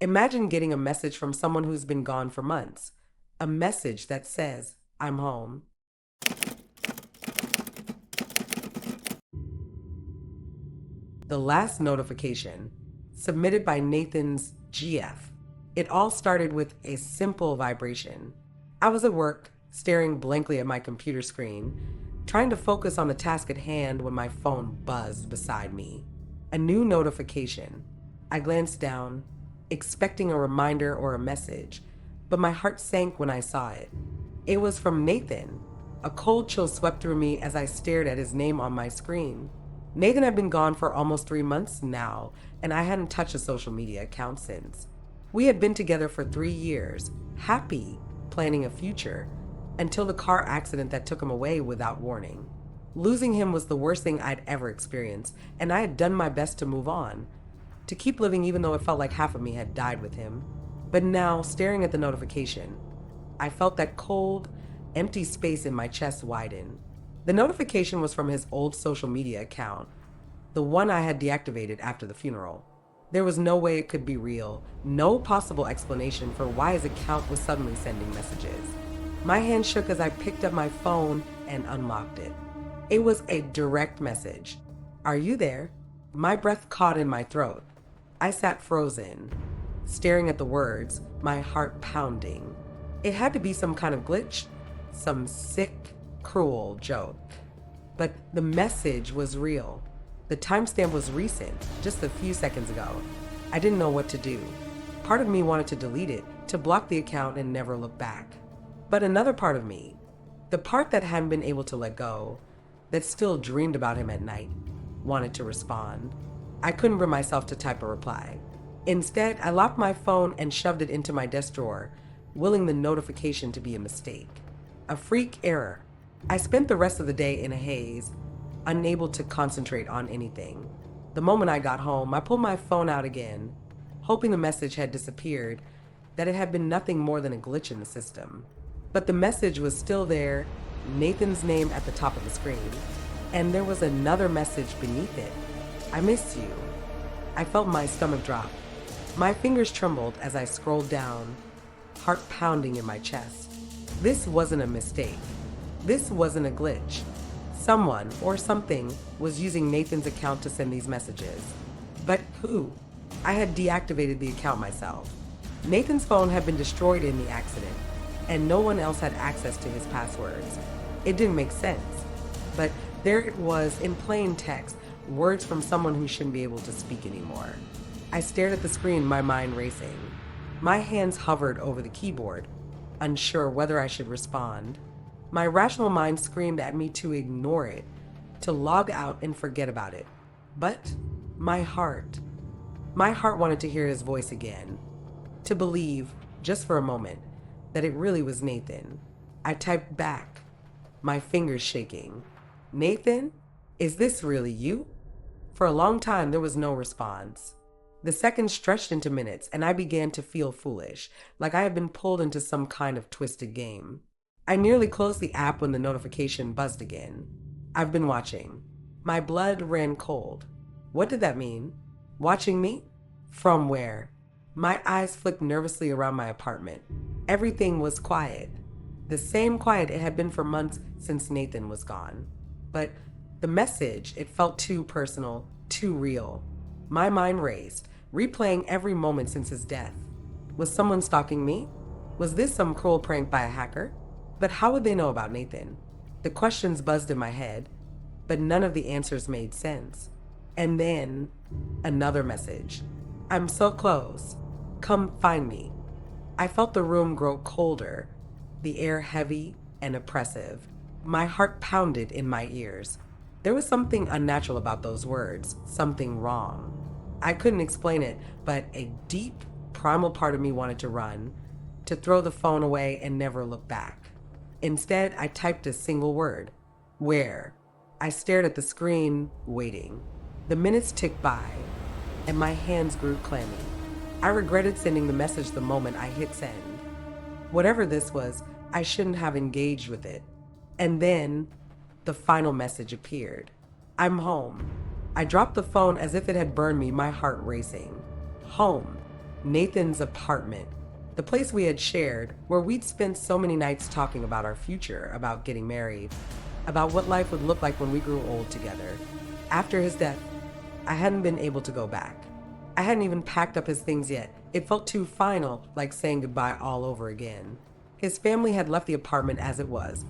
Imagine getting a message from someone who's been gone for months. A message that says, I'm home. The last notification, submitted by Nathan's GF. It all started with a simple vibration. I was at work, staring blankly at my computer screen, trying to focus on the task at hand when my phone buzzed beside me. A new notification. I glanced down, expecting a reminder or a message, but my heart sank when I saw it. It was from Nathan. A cold chill swept through me as I stared at his name on my screen. Nathan had been gone for almost 3 months now, and I hadn't touched a social media account since. We had been together for 3 years, happy, planning a future, until the car accident that took him away without warning. Losing him was the worst thing I'd ever experienced, and I had done my best to move on, to keep living even though it felt like half of me had died with him. But now, staring at the notification, I felt that cold, empty space in my chest widen. The notification was from his old social media account, the one I had deactivated after the funeral. There was no way it could be real, no possible explanation for why his account was suddenly sending messages. My hand shook as I picked up my phone and unlocked it. It was a direct message. Are you there? My breath caught in my throat. I sat frozen, staring at the words, my heart pounding. It had to be some kind of glitch, some sick, cruel joke. But the message was real. The timestamp was recent, just a few seconds ago. I didn't know what to do. Part of me wanted to delete it, to block the account and never look back. But another part of me, the part that hadn't been able to let go, that still dreamed about him at night, wanted to respond. I couldn't bring myself to type a reply. Instead, I locked my phone and shoved it into my desk drawer, willing the notification to be a mistake. A freak error. I spent the rest of the day in a haze, unable to concentrate on anything. The moment I got home, I pulled my phone out again, hoping the message had disappeared, that it had been nothing more than a glitch in the system. But the message was still there, Nathan's name at the top of the screen, and there was another message beneath it. I miss you. I felt my stomach drop. My fingers trembled as I scrolled down, heart pounding in my chest. This wasn't a mistake. This wasn't a glitch. Someone or something was using Nathan's account to send these messages. But who? I had deactivated the account myself. Nathan's phone had been destroyed in the accident, and no one else had access to his passwords. It didn't make sense. But there it was in plain text, words from someone who shouldn't be able to speak anymore. I stared at the screen, my mind racing. My hands hovered over the keyboard, unsure whether I should respond. My rational mind screamed at me to ignore it, to log out and forget about it. But my heart wanted to hear his voice again, to believe, just for a moment, that it really was Nathan. I typed back, my fingers shaking. Nathan, is this really you? For a long time, there was no response. The seconds stretched into minutes, and I began to feel foolish, like I had been pulled into some kind of twisted game. I nearly closed the app when the notification buzzed again. I've been watching. My blood ran cold. What did that mean? Watching me? From where? My eyes flicked nervously around my apartment. Everything was quiet. The same quiet it had been for months since Nathan was gone. But the message, it felt too personal, too real. My mind raced, replaying every moment since his death. Was someone stalking me? Was this some cruel prank by a hacker? But how would they know about Nathan? The questions buzzed in my head, but none of the answers made sense. And then, another message. I'm so close. Come find me. I felt the room grow colder, the air heavy and oppressive. My heart pounded in my ears. There was something unnatural about those words, something wrong. I couldn't explain it, but a deep, primal part of me wanted to run, to throw the phone away and never look back. Instead, I typed a single word. Where? I stared at the screen, waiting. The minutes ticked by, and my hands grew clammy. I regretted sending the message the moment I hit send. Whatever this was, I shouldn't have engaged with it. And then, the final message appeared. I'm home. I dropped the phone as if it had burned me, my heart racing. Home. Nathan's apartment, the place we had shared, where we'd spent so many nights talking about our future, about getting married, about what life would look like when we grew old together. After his death, I hadn't been able to go back. I hadn't even packed up his things yet. It felt too final, like saying goodbye all over again. His family had left the apartment as it was,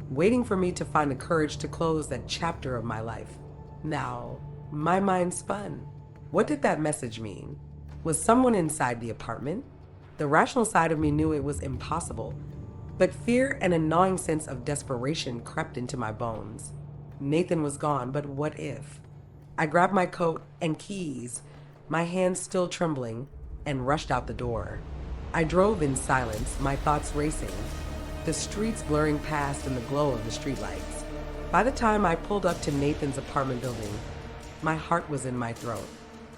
waiting for me to find the courage to close that chapter of my life. Now, my mind spun. What did that message mean? Was someone inside the apartment? The rational side of me knew it was impossible, but fear and a gnawing sense of desperation crept into my bones. Nathan was gone, but what if? I grabbed my coat and keys, my hands still trembling, and rushed out the door. I drove in silence, my thoughts racing, the streets blurring past in the glow of the streetlights. By the time I pulled up to Nathan's apartment building, my heart was in my throat.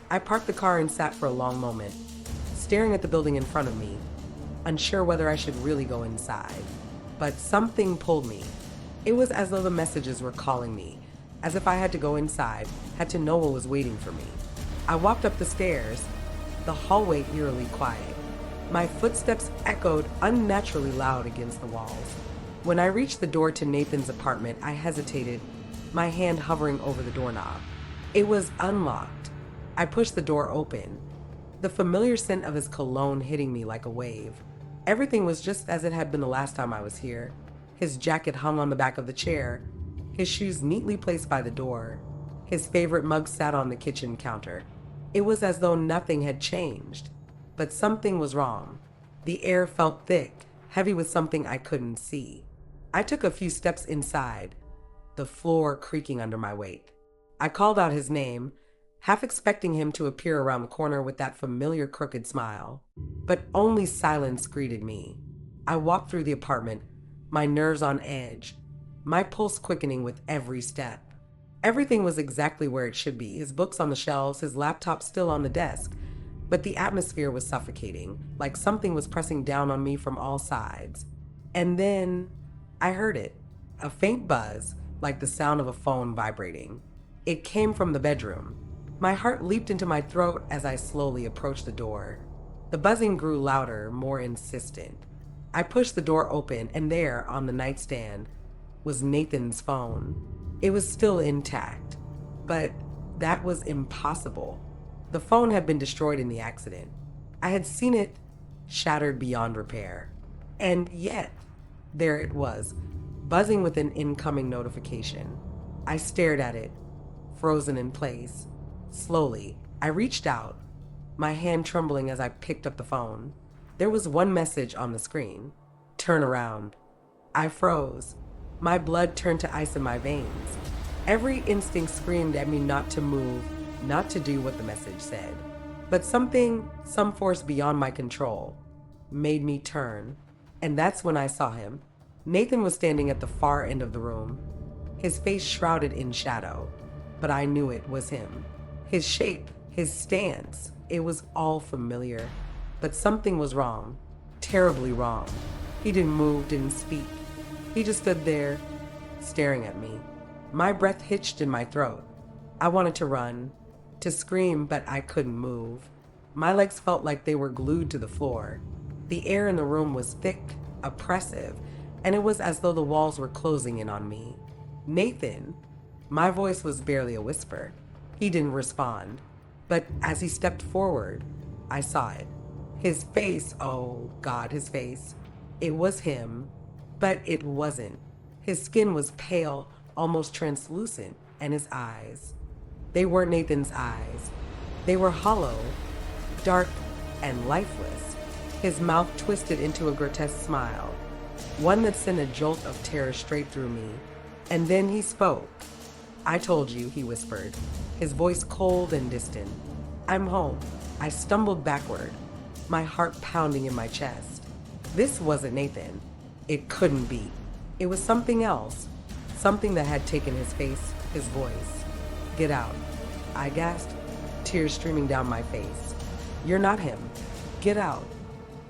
I parked the car and sat for a long moment, staring at the building in front of me, unsure whether I should really go inside. But something pulled me. It was as though the messages were calling me, as if I had to go inside, had to know what was waiting for me. I walked up the stairs, the hallway eerily quiet. My footsteps echoed unnaturally loud against the walls. When I reached the door to Nathan's apartment, I hesitated, my hand hovering over the doorknob. It was unlocked. I pushed the door open, the familiar scent of his cologne hitting me like a wave. Everything was just as it had been the last time I was here. His jacket hung on the back of the chair, his shoes neatly placed by the door. His favorite mug sat on the kitchen counter. It was as though nothing had changed. But something was wrong. The air felt thick, heavy with something I couldn't see. I took a few steps inside, the floor creaking under my weight. I called out his name, half expecting him to appear around the corner with that familiar crooked smile. But only silence greeted me. I walked through the apartment, my nerves on edge, my pulse quickening with every step. Everything was exactly where it should be, his books on the shelves, his laptop still on the desk. But the atmosphere was suffocating, like something was pressing down on me from all sides. And then I heard it, a faint buzz, like the sound of a phone vibrating. It came from the bedroom. My heart leaped into my throat as I slowly approached the door. The buzzing grew louder, more insistent. I pushed the door open, and there, on the nightstand, was Nathan's phone. It was still intact, but that was impossible. The phone had been destroyed in the accident. I had seen it shattered beyond repair. And yet, there it was, buzzing with an incoming notification. I stared at it, frozen in place. Slowly, I reached out, my hand trembling as I picked up the phone. There was one message on the screen. Turn around. I froze. My blood turned to ice in my veins. Every instinct screamed at me not to move, not to do what the message said. But something, some force beyond my control, made me turn. And that's when I saw him. Nathan was standing at the far end of the room, his face shrouded in shadow, but I knew it was him. His shape, his stance, it was all familiar. But something was wrong, terribly wrong. He didn't move, didn't speak. He just stood there, staring at me. My breath hitched in my throat. I wanted to run, to scream, but I couldn't move. My legs felt like they were glued to the floor. The air in the room was thick, oppressive, and it was as though the walls were closing in on me. Nathan, my voice was barely a whisper. He didn't respond, but as he stepped forward, I saw it. His face, oh God, his face. It was him, but it wasn't. His skin was pale, almost translucent, and his eyes. They weren't Nathan's eyes. They were hollow, dark, and lifeless. His mouth twisted into a grotesque smile, one that sent a jolt of terror straight through me. And then he spoke. I told you, he whispered, his voice cold and distant. I'm home. I stumbled backward, my heart pounding in my chest. This wasn't Nathan. It couldn't be. It was something else, something that had taken his face, his voice. Get out, I gasped, tears streaming down my face. You're not him. Get out.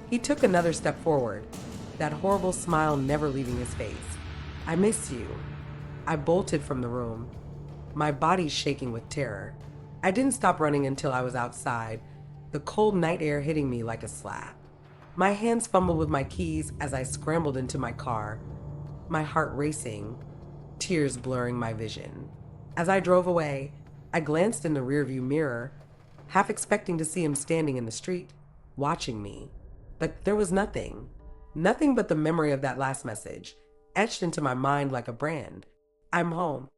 He took another step forward, that horrible smile never leaving his face. I miss you. I bolted from the room, my body shaking with terror. I didn't stop running until I was outside, the cold night air hitting me like a slap. My hands fumbled with my keys as I scrambled into my car, my heart racing, tears blurring my vision. As I drove away, I glanced in the rearview mirror, half expecting to see him standing in the street, watching me. But there was nothing. Nothing but the memory of that last message, etched into my mind like a brand. I'm home.